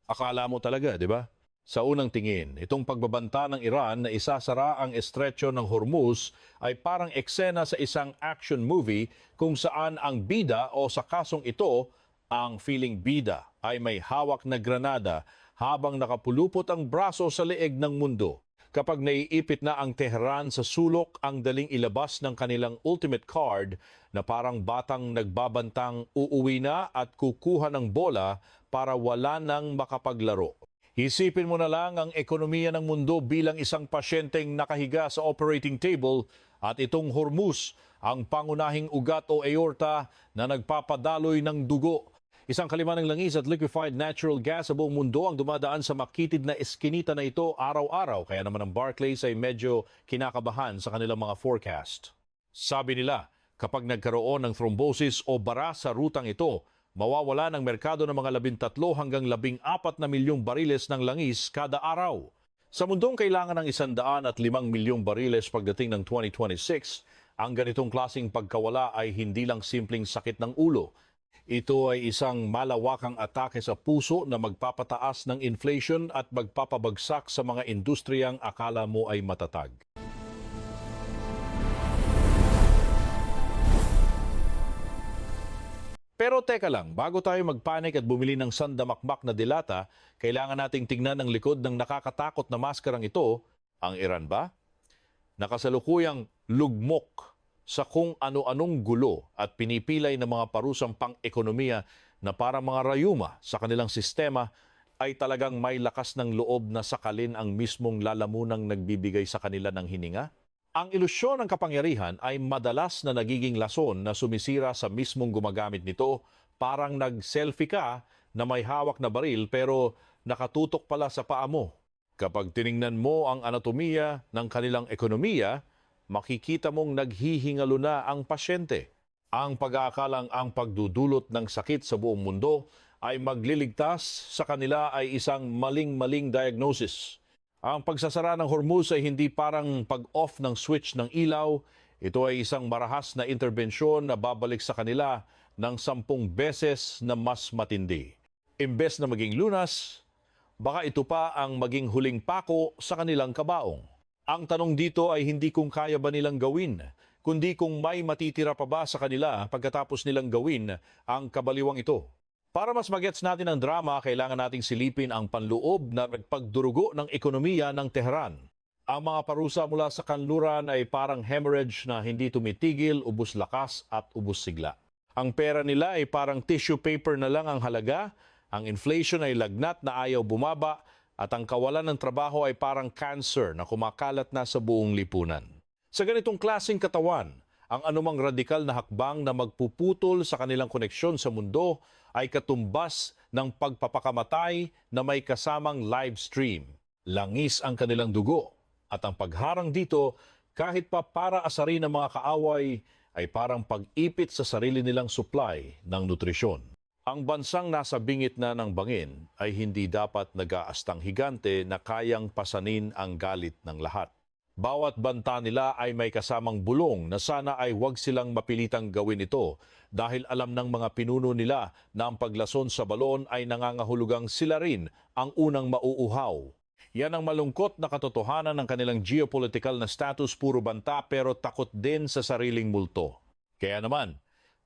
Akala mo talaga, di ba? Sa unang tingin, itong pagbabanta ng Iran na isasara ang estretso ng Hormuz ay parang eksena sa isang action movie kung saan ang bida o sa kasong ito, ang feeling bida ay may hawak na granada habang nakapulupot ang braso sa leeg ng mundo. Kapag naiipit na ang Tehran sa sulok, ang daling ilabas ng kanilang ultimate card na parang batang nagbabantang uuwi na at kukuha ng bola para wala nang makapaglaro. Isipin mo na lang ang ekonomiya ng mundo bilang isang pasyenteng nakahiga sa operating table at itong Hormuz, ang pangunahing ugat o aorta na nagpapadaloy ng dugo. Isang kalima ng langis at liquefied natural gas sa buong mundo ang dumadaan sa makitid na eskinita na ito araw-araw. Kaya naman ang Barclays ay medyo kinakabahan sa kanilang mga forecast. Sabi nila, kapag nagkaroon ng thrombosis o bara sa rutang ito, mawawala ng merkado ng mga 13 hanggang 14 na milyong bariles ng langis kada araw. Sa mundong kailangan ng 105 milyong bariles pagdating ng 2026, ang ganitong klaseng pagkawala ay hindi lang simpleng sakit ng ulo. Ito ay isang malawakang atake sa puso na magpapataas ng inflation at magpapabagsak sa mga industriyang akala mo ay matatag. Pero teka lang, bago tayo magpanik at bumili ng sandamakmak na dilata, kailangan nating tingnan ang likod ng nakakatakot na maskarang ito, ang Iran ba? Nakasalukuyang lugmok sa kung ano-anong gulo at pinipilay ng mga parusang pang-ekonomiya na para mga rayuma sa kanilang sistema ay talagang may lakas ng loob na sakalin ang mismong lalamunang nagbibigay sa kanila ng hininga? Ang ilusyon ng kapangyarihan ay madalas na nagiging lason na sumisira sa mismong gumagamit nito, parang nag-selfie ka na may hawak na baril pero nakatutok pala sa paa mo. Kapag tiningnan mo ang anatomiya ng kanilang ekonomiya, makikita mong naghihingalo na ang pasyente. Ang pag-aakalang ang pagdudulot ng sakit sa buong mundo ay magliligtas sa kanila ay isang maling-maling diagnosis. Ang pagsasara ng Hormuz ay hindi parang pag-off ng switch ng ilaw. Ito ay isang marahas na interbensyon na babalik sa kanila ng 10 beses na mas matindi. Imbes na maging lunas, baka ito pa ang maging huling pako sa kanilang kabaong. Ang tanong dito ay hindi kung kaya ba nilang gawin, kundi kung may matitira pa ba sa kanila pagkatapos nilang gawin ang kabaliwang ito. Para mas magets natin ang drama, kailangan nating silipin ang panloob na nagpagdurugo ng ekonomiya ng Tehran. Ang mga parusa mula sa kanluran ay parang hemorrhage na hindi tumitigil, ubos lakas at ubos sigla. Ang pera nila ay parang tissue paper na lang ang halaga, ang inflation ay lagnat na ayaw bumaba, at ang kawalan ng trabaho ay parang cancer na kumakalat na sa buong lipunan. Sa ganitong klaseng katawan, ang anumang radikal na hakbang na magpuputol sa kanilang koneksyon sa mundo ay katumbas ng pagpapakamatay na may kasamang live stream. Langis ang kanilang dugo. At ang pagharang dito, kahit pa para asarin ng mga kaaway, ay parang pag-ipit sa sarili nilang supply ng nutrisyon. Ang bansang nasa bingit na ng bangin ay hindi dapat nag-aastang higante na kayang pasanin ang galit ng lahat. Bawat banta nila ay may kasamang bulong na sana ay huwag silang mapilitang gawin ito dahil alam ng mga pinuno nila na ang paglason sa balon ay nangangahulugang sila rin ang unang mauuhaw. Yan ang malungkot na katotohanan ng kanilang geopolitical na status, puro banta pero takot din sa sariling multo. Kaya naman,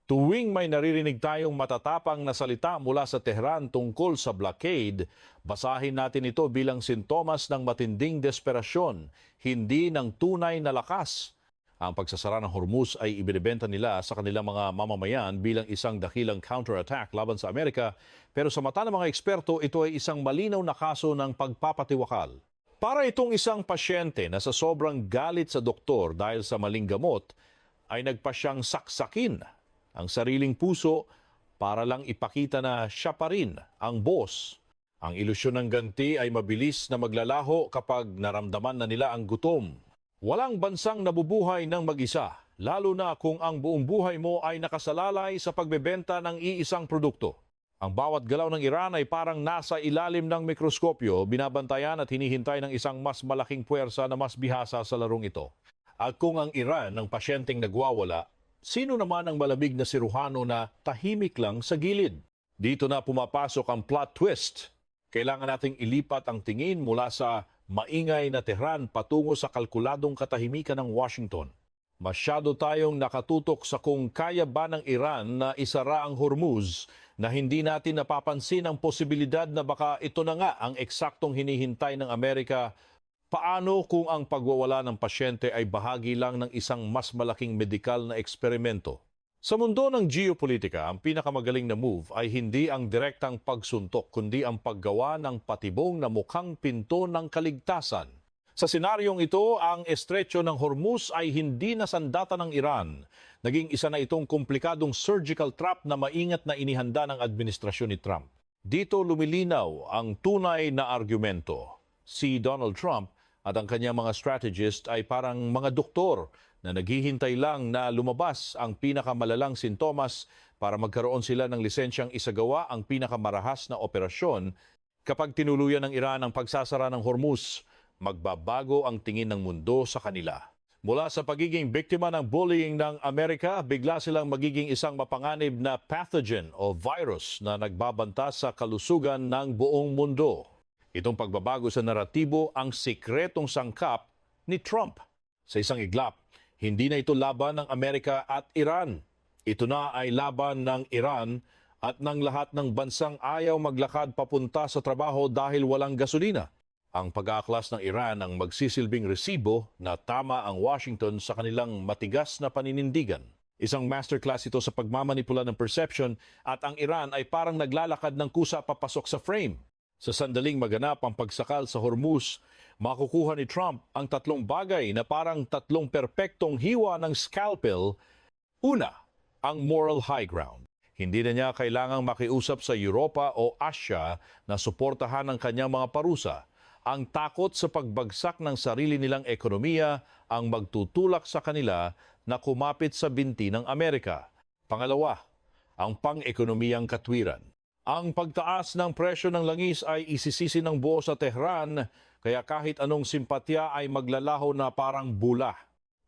tuwing may naririnig tayong matatapang na salita mula sa Tehran tungkol sa blockade, basahin natin ito bilang sintomas ng matinding desperasyon, hindi ng tunay na lakas. Ang pagsasara ng Hormuz ay ibinebenta nila sa kanilang mga mamamayan bilang isang dakilang counterattack laban sa Amerika, pero sa mata ng mga eksperto, ito ay isang malinaw na kaso ng pagpapatiwakal. Para itong isang pasyente na sa sobrang galit sa doktor dahil sa maling gamot, ay nagpa siyang saksakin ang sariling puso para lang ipakita na siya pa rin ang boss. Ang ilusyon ng ganti ay mabilis na maglalaho kapag naramdaman na nila ang gutom. Walang bansang nabubuhay ng mag-isa, lalo na kung ang buong buhay mo ay nakasalalay sa pagbebenta ng iisang produkto. Ang bawat galaw ng Iran ay parang nasa ilalim ng mikroskopyo, binabantayan at hinihintay ng isang mas malaking puwersa na mas bihasa sa larong ito. At kung ang Iran ng pasyenteng nagwawala, sino naman ang malamig na siruhano na tahimik lang sa gilid? Dito na pumapasok ang plot twist. Kailangan nating ilipat ang tingin mula sa maingay na Tehran patungo sa kalkuladong katahimikan ng Washington. Masyado tayong nakatutok sa kung kaya ba ng Iran na isara ang Hormuz na hindi natin napapansin ang posibilidad na baka ito na nga ang eksaktong hinihintay ng Amerika. Paano kung ang pagwawala ng pasyente ay bahagi lang ng isang mas malaking medikal na eksperimento? Sa mundo ng geopolitika, ang pinakamagaling na move ay hindi ang direktang pagsuntok, kundi ang paggawa ng patibong na mukhang pinto ng kaligtasan. Sa senaryong ito, ang estrecho ng Hormuz ay hindi nasandata ng Iran. Naging isa na itong komplikadong surgical trap na maingat na inihanda ng administrasyon ni Trump. Dito lumilinaw ang tunay na argumento. Si Donald Trump at ang kanyang mga strategist ay parang mga doktor na naghihintay lang na lumabas ang pinakamalalang sintomas para magkaroon sila ng lisensyang isagawa ang pinakamarahas na operasyon. Kapag tinuluyan ng Iran ang pagsasara ng Hormuz, magbabago ang tingin ng mundo sa kanila. Mula sa pagiging biktima ng bullying ng Amerika, bigla silang magiging isang mapanganib na pathogen o virus na nagbabanta sa kalusugan ng buong mundo. Itong pagbabago sa naratibo ang sikretong sangkap ni Trump. Sa isang iglap, hindi na ito laban ng Amerika at Iran. Ito na ay laban ng Iran at ng lahat ng bansang ayaw maglakad papunta sa trabaho dahil walang gasolina. Ang pag-aaklas ng Iran ang magsisilbing resibo na tama ang Washington sa kanilang matigas na paninindigan. Isang masterclass ito sa pagmamanipula ng perception at ang Iran ay parang naglalakad ng kusa papasok sa frame. Sa sandaling maganap ang pagsakal sa Hormuz, makukuha ni Trump ang tatlong bagay na parang tatlong perpektong hiwa ng scalpel. Una, ang moral high ground. Hindi na niya kailangang makiusap sa Europa o Asia na suportahan ang kanyang mga parusa. Ang takot sa pagbagsak ng sarili nilang ekonomiya ang magtutulak sa kanila na kumapit sa binti ng Amerika. Pangalawa, ang pang-ekonomiyang katwiran. Ang pagtaas ng presyo ng langis ay isisisi ng buo sa Tehran, kaya kahit anong simpatya ay maglalaho na parang bula.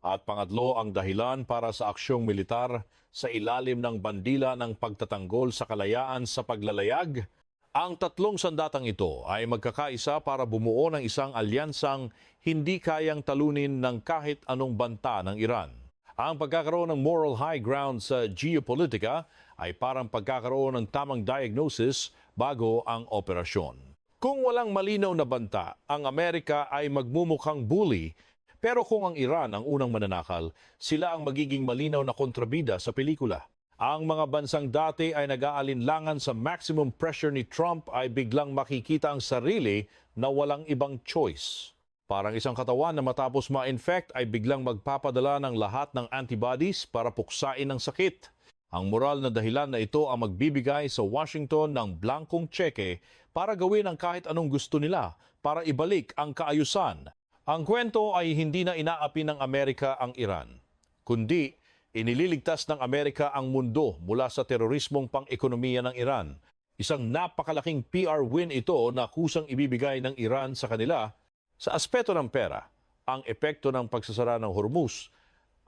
At pangatlo, ang dahilan para sa aksyong militar sa ilalim ng bandila ng pagtatanggol sa kalayaan sa paglalayag. Ang tatlong sandatang ito ay magkakaisa para bumuo ng isang alyansang hindi kayang talunin ng kahit anong banta ng Iran. Ang pagkakaroon ng moral high ground sa geopolitika ay parang pagkakaroon ng tamang diagnosis bago ang operasyon. Kung walang malinaw na banta, ang Amerika ay magmumukhang bully, pero kung ang Iran ang unang mananakal, sila ang magiging malinaw na kontrabida sa pelikula. Ang mga bansang dati ay nag-aalinlangan sa maximum pressure ni Trump ay biglang makikita ang sarili na walang ibang choice. Parang isang katawan na matapos ma-infect ay biglang magpapadala ng lahat ng antibodies para puksain ang sakit. Ang moral na dahilan na ito ang magbibigay sa Washington ng blankong tseke para gawin ang kahit anong gusto nila para ibalik ang kaayusan. Ang kwento ay hindi na inaapi ng Amerika ang Iran, kundi inililigtas ng Amerika ang mundo mula sa terorismong pang-ekonomiya ng Iran. Isang napakalaking PR win ito na kusang ibibigay ng Iran sa kanila. Sa aspeto ng pera, ang epekto ng pagsasara ng Hormuz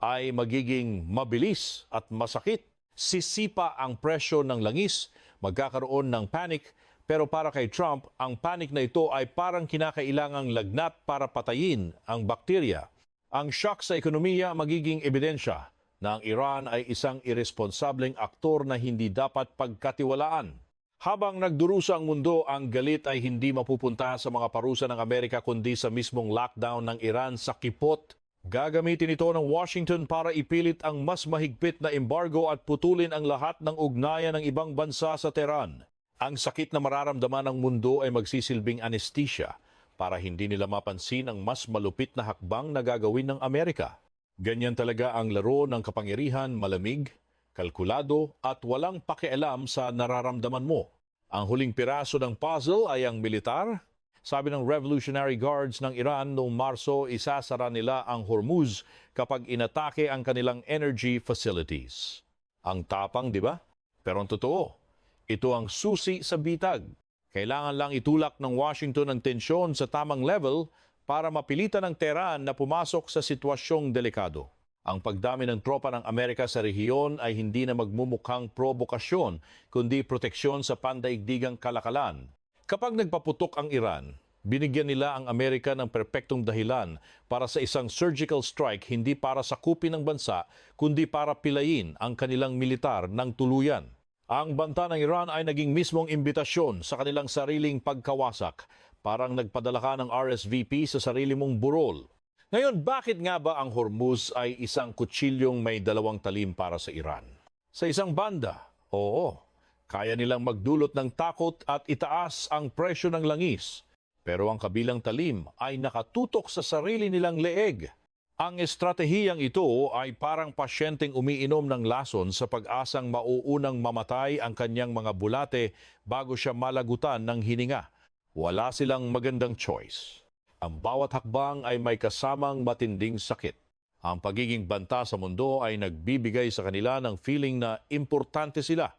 ay magiging mabilis at masakit. Sisipa ang presyo ng langis, magkakaroon ng panic, pero para kay Trump, ang panic na ito ay parang kinakailangang lagnat para patayin ang bakterya. Ang shock sa ekonomiya magiging ebidensya na ang Iran ay isang irresponsableng aktor na hindi dapat pagkatiwalaan. Habang nagdurusa ang mundo, ang galit ay hindi mapupunta sa mga parusa ng Amerika kundi sa mismong lockdown ng Iran sa kipot. Gagamitin ito ng Washington para ipilit ang mas mahigpit na embargo at putulin ang lahat ng ugnayan ng ibang bansa sa Tehran. Ang sakit na mararamdaman ng mundo ay magsisilbing anesthesia para hindi nila mapansin ang mas malupit na hakbang na gagawin ng Amerika. Ganyan talaga ang laro ng kapangyarihan, malamig, kalkulado at walang pakialam sa nararamdaman mo. Ang huling piraso ng puzzle ay ang militar. Sabi ng Revolutionary Guards ng Iran noong Marso, isasara nila ang Hormuz kapag inatake ang kanilang energy facilities. Ang tapang, di ba? Pero ang totoo, ito ang susi sa bitag. Kailangan lang itulak ng Washington ang tensyon sa tamang level para mapilitan ng Tehran na pumasok sa sitwasyong delikado. Ang pagdami ng tropa ng Amerika sa rehiyon ay hindi na magmumukhang provokasyon, kundi proteksyon sa pandaigdigang kalakalan. Kapag nagpaputok ang Iran, binigyan nila ang Amerika ng perpektong dahilan para sa isang surgical strike, hindi para sakupin ng bansa, kundi para pilayin ang kanilang militar ng tuluyan. Ang banta ng Iran ay naging mismong imbitasyon sa kanilang sariling pagkawasak. Parang nagpadala ka ng RSVP sa sarili mong burol. Ngayon, bakit nga ba ang Hormuz ay isang kutsilyong may dalawang talim para sa Iran? Sa isang banda, oo, kaya nilang magdulot ng takot at itaas ang presyo ng langis. Pero ang kabilang talim ay nakatutok sa sarili nilang leeg. Ang estratehiyang ito ay parang pasyenteng umiinom ng lason sa pag-asang mauunang mamatay ang kanyang mga bulate bago siya malagutan ng hininga. Wala silang magandang choice. Ang bawat hakbang ay may kasamang matinding sakit. Ang pagiging banta sa mundo ay nagbibigay sa kanila ng feeling na importante sila.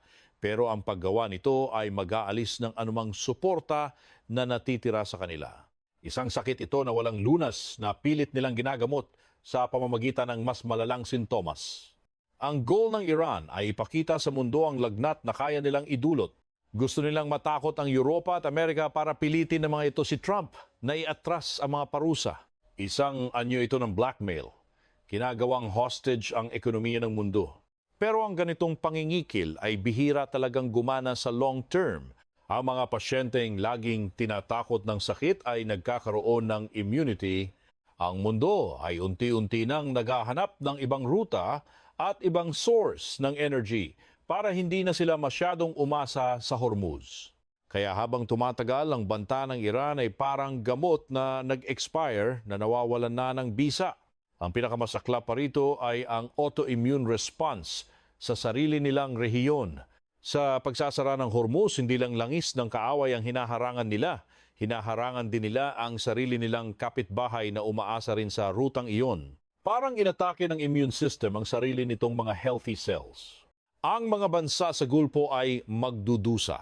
Pero ang paggawa nito ay mag-aalis ng anumang suporta na natitira sa kanila. Isang sakit ito na walang lunas na pilit nilang ginagamot sa pamamagitan ng mas malalang sintomas. Ang goal ng Iran ay ipakita sa mundo ang lagnat na kaya nilang idulot. Gusto nilang matakot ang Europa at Amerika para pilitin ng mga ito si Trump na iatras ang mga parusa. Isang anyo ito ng blackmail. Ginagawang hostage ang ekonomiya ng mundo. Pero ang ganitong pangingikil ay bihira talagang gumana sa long term. Ang mga pasyenteng laging tinatakot ng sakit ay nagkakaroon ng immunity. Ang mundo ay unti-unti nang naghahanap ng ibang ruta at ibang source ng energy para hindi na sila masyadong umasa sa Hormuz. Kaya habang tumatagal, ang banta ng Iran ay parang gamot na nag-expire na nawawalan na ng bisa. Ang pinakamasaklap pa rito ay ang autoimmune response sa sarili nilang rehiyon. Sa pagsasara ng Hormuz, hindi lang langis ng kaaway ang hinaharangan nila. Hinaharangan din nila ang sarili nilang kapitbahay na umaasa rin sa rutang iyon. Parang inatake ng immune system ang sarili nitong mga healthy cells. Ang mga bansa sa Gulpo ay magdudusa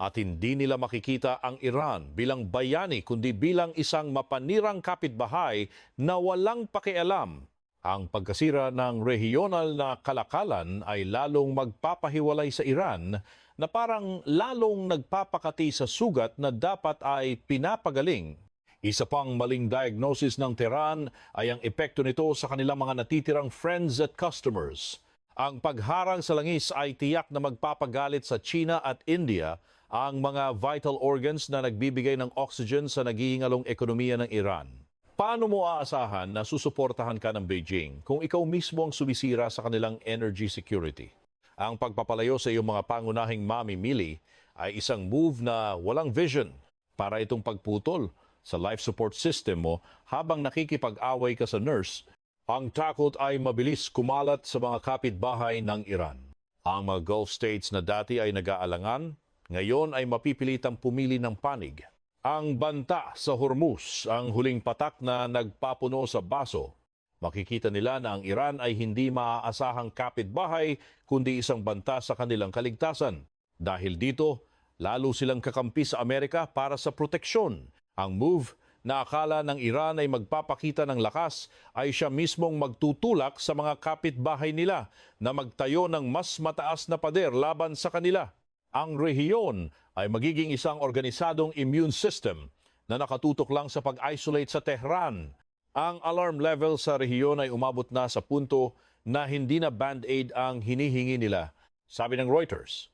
at hindi nila makikita ang Iran bilang bayani kundi bilang isang mapanirang kapitbahay na walang pakialam. Ang pagkasira ng regional na kalakalan ay lalong magpapahiwalay sa Iran na parang lalong nagpapakati sa sugat na dapat ay pinapagaling. Isa pang maling diagnosis ng Tehran ay ang epekto nito sa kanilang mga natitirang friends at customers. Ang pagharang sa langis ay tiyak na magpapagalit sa China at India, ang mga vital organs na nagbibigay ng oxygen sa naghihingalong ekonomiya ng Iran. Paano mo aasahan na susuportahan ka ng Beijing kung ikaw mismo ang sumisira sa kanilang energy security? Ang pagpapalayo sa iyong mga pangunahing mamimili ay isang move na walang vision para itong pagputol sa life support system mo habang nakikipag-away ka sa nurse. Ang takot ay mabilis kumalat sa mga kapitbahay ng Iran. Ang mga Gulf states na dati ay nag-aalangan, ngayon ay mapipilitang pumili ng panig. Ang banta sa Hormuz, ang huling patak na nagpapuno sa baso. Makikita nila na ang Iran ay hindi maaasahang kapitbahay kundi isang banta sa kanilang kaligtasan. Dahil dito, lalo silang kakampi sa Amerika para sa proteksyon. Ang move na akala ng Iran ay magpapakita ng lakas ay siya mismong magtutulak sa mga kapitbahay nila na magtayo ng mas mataas na pader laban sa kanila. Ang rehiyon ay magiging isang organisadong immune system na nakatutok lang sa pag-isolate sa Tehran. Ang alarm level sa rehiyon ay umabot na sa punto na hindi na band-aid ang hinihingi nila. Sabi ng Reuters,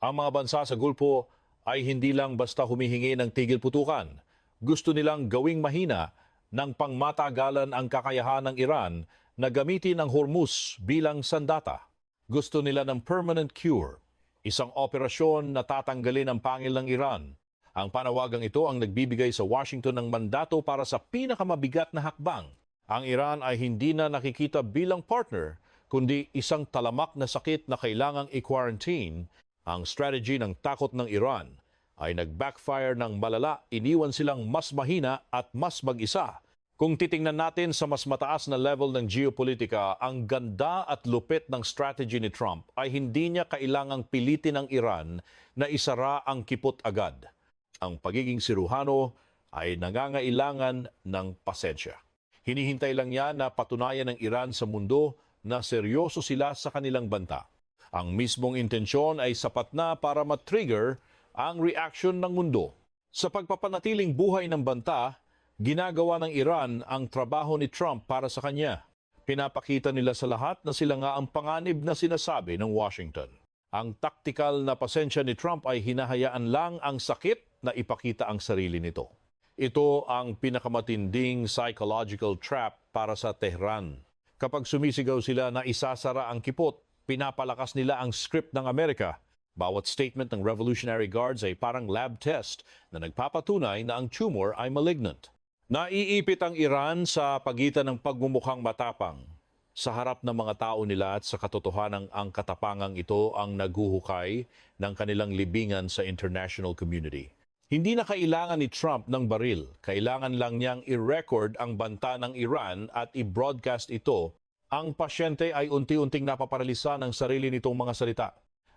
ang mga bansa sa Gulpo ay hindi lang basta humihingi ng tigil putukan. Gusto nilang gawing mahina ng pangmatagalan ang kakayahan ng Iran na gamitin ang Hormuz bilang sandata. Gusto nila ng permanent cure, isang operasyon na tatanggalin ang pangil ng Iran. Ang panawagang ito ang nagbibigay sa Washington ng mandato para sa pinakamabigat na hakbang. Ang Iran ay hindi na nakikita bilang partner, kundi isang talamak na sakit na kailangang i-quarantine. Ang strategy ng takot ng Iran ay nag-backfire ng malala, iniwan silang mas mahina at mas mag-isa. Kung titingnan natin sa mas mataas na level ng geopolitika, ang ganda at lupit ng strategy ni Trump ay hindi niya kailangang pilitin ang Iran na isara ang kipot agad. Ang pagiging siruhano ay nangangailangan ng pasensya. Hinihintay lang niya na patunayan ng Iran sa mundo na seryoso sila sa kanilang banta. Ang mismong intensyon ay sapat na para matrigger ang reaction ng mundo. Sa pagpapanatiling buhay ng banta, ginagawa ng Iran ang trabaho ni Trump para sa kanya. Pinapakita nila sa lahat na sila nga ang panganib na sinasabi ng Washington. Ang taktikal na pasensya ni Trump ay hinahayaan lang ang sakit na ipakita ang sarili nito. Ito ang pinakamatinding psychological trap para sa Tehran. Kapag sumisigaw sila na isasara ang kipot, pinapalakas nila ang script ng Amerika. Bawat statement ng Revolutionary Guards ay parang lab test na nagpapatunay na ang tumor ay malignant. Naiipit ang Iran sa pagitan ng pagmumukhang matapang. Sa harap ng mga tao nila at sa katotohanan ang katapangang ito ang naghuhukay ng kanilang libingan sa international community. Hindi na kailangan ni Trump ng baril. Kailangan lang niyang i-record ang banta ng Iran at i-broadcast ito. Ang pasyente ay unti-unting napaparalisa ng sarili nitong mga salita.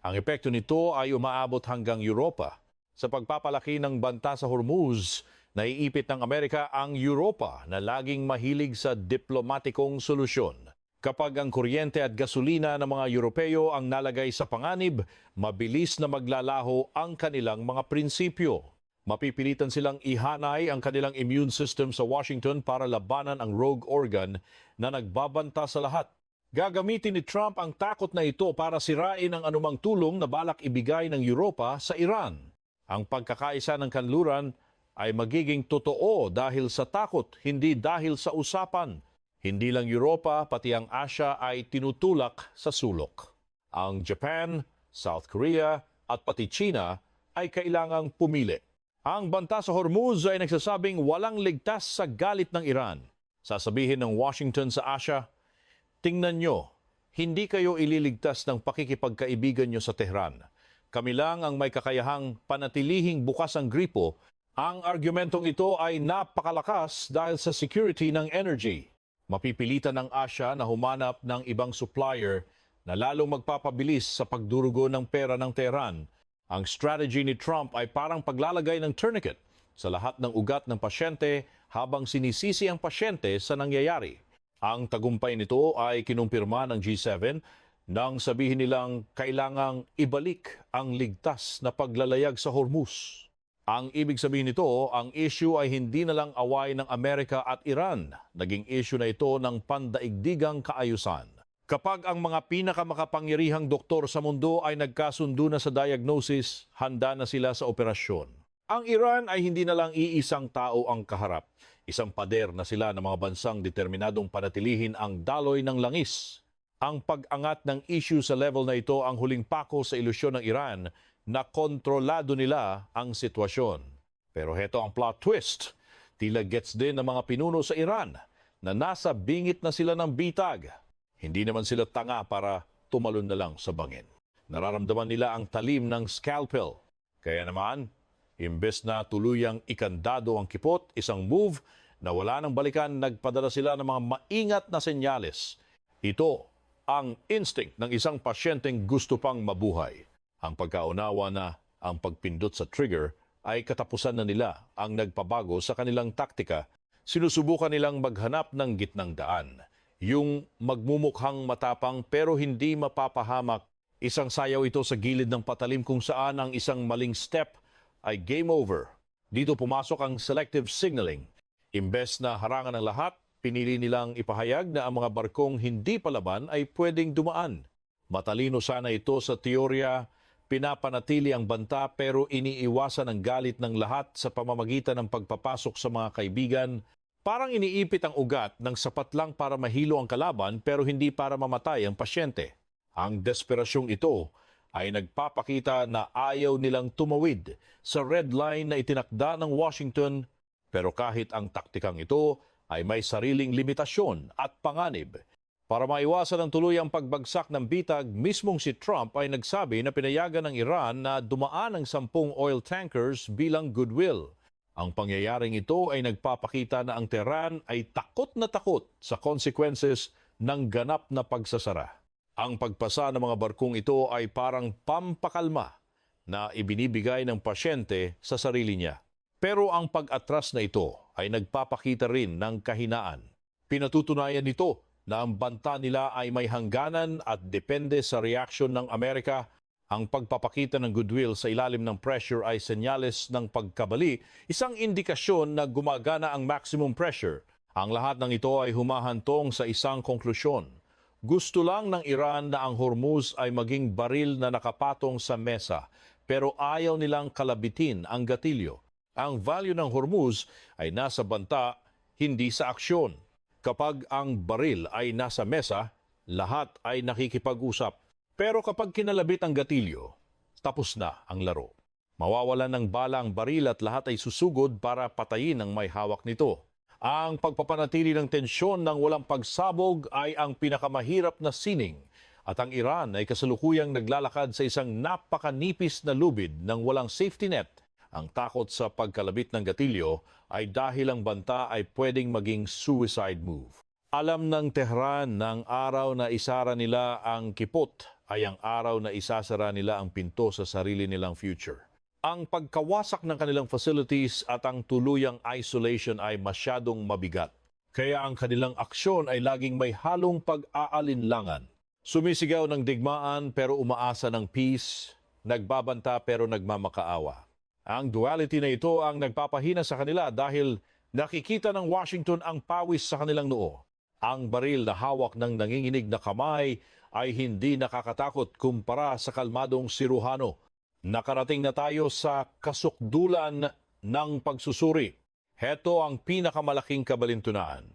Ang epekto nito ay umaabot hanggang Europa. Sa pagpapalaki ng banta sa Hormuz, naiipit ng Amerika ang Europa na laging mahilig sa diplomatikong solusyon. Kapag ang kuryente at gasolina ng mga Europeo ang nalagay sa panganib, mabilis na maglalaho ang kanilang mga prinsipyo. Mapipilitan silang ihanay ang kanilang immune system sa Washington para labanan ang rogue organ na nagbabanta sa lahat. Gagamitin ni Trump ang takot na ito para sirain ang anumang tulong na balak ibigay ng Europa sa Iran. Ang pagkakaisa ng kanluran ay magiging totoo dahil sa takot, hindi dahil sa usapan. Hindi lang Europa, pati ang Asia ay tinutulak sa sulok. Ang Japan, South Korea at pati China ay kailangang pumili. Ang banta sa Hormuz ay nagsasabing walang ligtas sa galit ng Iran. Sasabihin ng Washington sa Asia, tingnan nyo, hindi kayo ililigtas ng pakikipagkaibigan nyo sa Tehran. Kami lang ang may kakayahang panatilihing bukas ang gripo. Ang argumentong ito ay napakalakas dahil sa security ng energy. Mapipilitan ng Asia na humanap ng ibang supplier na lalong magpapabilis sa pagdurugo ng pera ng Tehran. Ang strategy ni Trump ay parang paglalagay ng tourniquet sa lahat ng ugat ng pasyente habang sinisisi ang pasyente sa nangyayari. Ang tagumpay nito ay kinumpirma ng G7 nang sabihin nilang kailangang ibalik ang ligtas na paglalayag sa Hormuz. Ang ibig sabihin nito, ang issue ay hindi na lang away ng Amerika at Iran. Naging issue na ito ng pandaigdigang kaayusan. Kapag ang mga pinakamakapangyarihang doktor sa mundo ay nagkasundo na sa diagnosis, handa na sila sa operasyon. Ang Iran ay hindi na lang iisang tao ang kaharap. Isang pader na sila ng mga bansang determinadong panatilihin ang daloy ng langis. Ang pag-angat ng issue sa level na ito ang huling pako sa ilusyon ng Iran na kontrolado nila ang sitwasyon. Pero heto ang plot twist. Tila gets din ng mga pinuno sa Iran na nasa bingit na sila ng bitag. Hindi naman sila tanga para tumalon na lang sa bangin. Nararamdaman nila ang talim ng scalpel. Kaya naman, imbes na tuluyang ikandado ang kipot, isang move na wala nang balikan, nagpadala sila ng mga maingat na senyales. Ito ang instinct ng isang pasyenteng gusto pang mabuhay. Ang pagkaunawa na ang pagpindot sa trigger ay katapusan na nila ang nagpabago sa kanilang taktika. Sinusubukan nilang maghanap ng gitnang daan. Yung magmumukhang matapang pero hindi mapapahamak. Isang sayaw ito sa gilid ng patalim kung saan ang isang maling step ay game over. Dito pumasok ang selective signaling. Imbes na harangan ng lahat, pinili nilang ipahayag na ang mga barkong hindi palaban ay pwedeng dumaan. Matalino sana ito sa teorya, pinapanatili ang banta pero iniiwasan ang galit ng lahat sa pamamagitan ng pagpapasok sa mga kaibigan. Parang iniipit ang ugat ng sapat lang para mahilo ang kalaban pero hindi para mamatay ang pasyente. Ang desperasyong ito ay nagpapakita na ayaw nilang tumawid sa red line na itinakda ng Washington, pero kahit ang taktikang ito ay may sariling limitasyon at panganib. Para maiwasan ang tuluyang pagbagsak ng bitag, mismong si Trump ay nagsabi na pinayagan ng Iran na dumaan ang 10 oil tankers bilang goodwill. Ang pangyayaring ito ay nagpapakita na ang Tehran ay takot na takot sa consequences ng ganap na pagsasara. Ang pagpasa ng mga barkong ito ay parang pampakalma na ibinibigay ng pasyente sa sarili niya. Pero ang pag-atras na ito ay nagpapakita rin ng kahinaan. Pinatutunayan nito na ang banta nila ay may hangganan at depende sa reaksyon ng Amerika. Ang pagpapakita ng goodwill sa ilalim ng pressure ay senyales ng pagkabali, isang indikasyon na gumagana ang maximum pressure. Ang lahat ng ito ay humahantong sa isang konklusyon. Gusto lang ng Iran na ang Hormuz ay maging baril na nakapatong sa mesa, pero ayaw nilang kalabitin ang gatilyo. Ang value ng Hormuz ay nasa banta, hindi sa aksyon. Kapag ang baril ay nasa mesa, lahat ay nakikipag-usap. Pero kapag kinalabit ang gatilyo, tapos na ang laro. Mawawalan ng bala ang baril at lahat ay susugod para patayin ang may hawak nito. Ang pagpapanatili ng tensyon ng walang pagsabog ay ang pinakamahirap na sining at ang Iran ay kasalukuyang naglalakad sa isang napakanipis na lubid ng walang safety net. Ang takot sa pagkalabit ng gatilyo ay dahil ang banta ay pwedeng maging suicide move. Alam ng Tehran ng araw na isara nila ang kipot ay ang araw na isasara nila ang pinto sa sarili nilang future. Ang pagkawasak ng kanilang facilities at ang tuluyang isolation ay masyadong mabigat. Kaya ang kanilang aksyon ay laging may halong pag-aalinlangan. Sumisigaw ng digmaan pero umaasa ng peace, nagbabanta pero nagmamakaawa. Ang duality na ito ang nagpapahina sa kanila dahil nakikita ng Washington ang pawis sa kanilang noo. Ang baril na hawak ng nanginginig na kamay ay hindi nakakatakot kumpara sa kalmadong si Rouhani. Nakarating na tayo sa kasukdulan ng pagsusuri. Heto ang pinakamalaking kabalintunaan.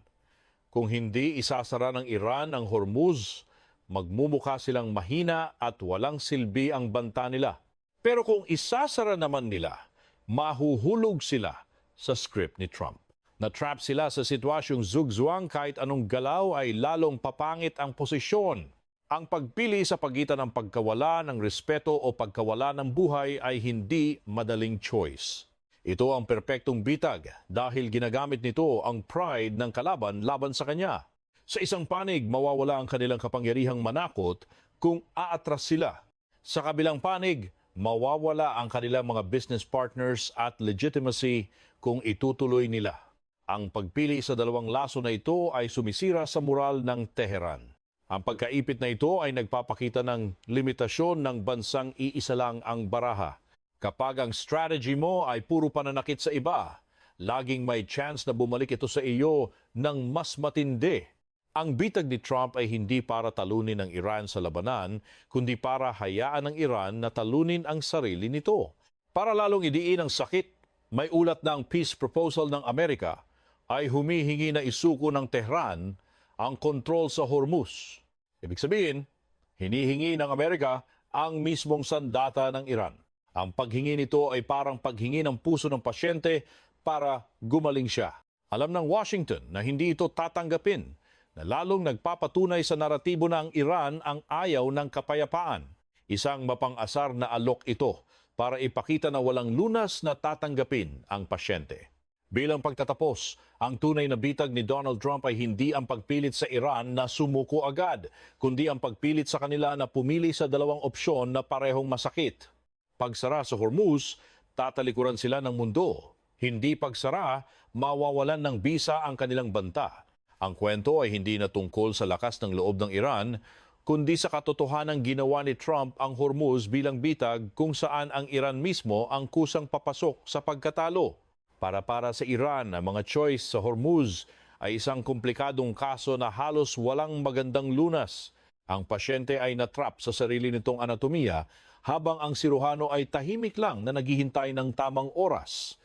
Kung hindi isasara ng Iran ang Hormuz, magmumukha silang mahina at walang silbi ang banta nila. Pero kung isasara naman nila, mahuhulog sila sa script ni Trump. Na-trap sila sa sitwasyong zugzwang kahit anong galaw ay lalong papangit ang posisyon. Ang pagpili sa pagitan ng pagkawala ng respeto o pagkawala ng buhay ay hindi madaling choice. Ito ang perpektong bitag dahil ginagamit nito ang pride ng kalaban laban sa kanya. Sa isang panig, mawawala ang kanilang kapangyarihang manakot kung aatras sila. Sa kabilang panig, mawawala ang kanilang mga business partners at legitimacy kung itutuloy nila. Ang pagpili sa dalawang laso na ito ay sumisira sa moral ng Tehran. Ang pagkaipit na ito ay nagpapakita ng limitasyon ng bansang iisa lang ang baraha. Kapag ang strategy mo ay puro pananakit sa iba, laging may chance na bumalik ito sa iyo ng mas matindi. Ang bitag ni Trump ay hindi para talunin ang Iran sa labanan, kundi para hayaan ng Iran na talunin ang sarili nito. Para lalong idiin ang sakit, may ulat na ang peace proposal ng Amerika ay humihingi na isuko ng Tehran ang kontrol sa Hormuz. Ibig sabihin, hinihingi ng Amerika ang mismong sandata ng Iran. Ang paghingi nito ay parang paghingi ng puso ng pasyente para gumaling siya. Alam ng Washington na hindi ito tatanggapin, na lalong nagpapatunay sa naratibo na ang Iran ang ayaw ng kapayapaan. Isang mapang-asar na alok ito para ipakita na walang lunas na tatanggapin ang pasyente. Bilang pagtatapos, ang tunay na bitag ni Donald Trump ay hindi ang pagpilit sa Iran na sumuko agad, kundi ang pagpilit sa kanila na pumili sa dalawang opsyon na parehong masakit. Pagsara sa Hormuz, tatalikuran sila ng mundo. Hindi pagsara, mawawalan ng bisa ang kanilang banta. Ang kwento ay hindi na tungkol sa lakas ng loob ng Iran, kundi sa katotohanang ginawa ni Trump ang Hormuz bilang bitag kung saan ang Iran mismo ang kusang papasok sa pagkatalo. Para sa Iran, ang mga choice sa Hormuz ay isang komplikadong kaso na halos walang magandang lunas. Ang pasyente ay natrap sa sarili nitong anatomiya habang ang si Rouhani ay tahimik lang na naghihintay ng tamang oras.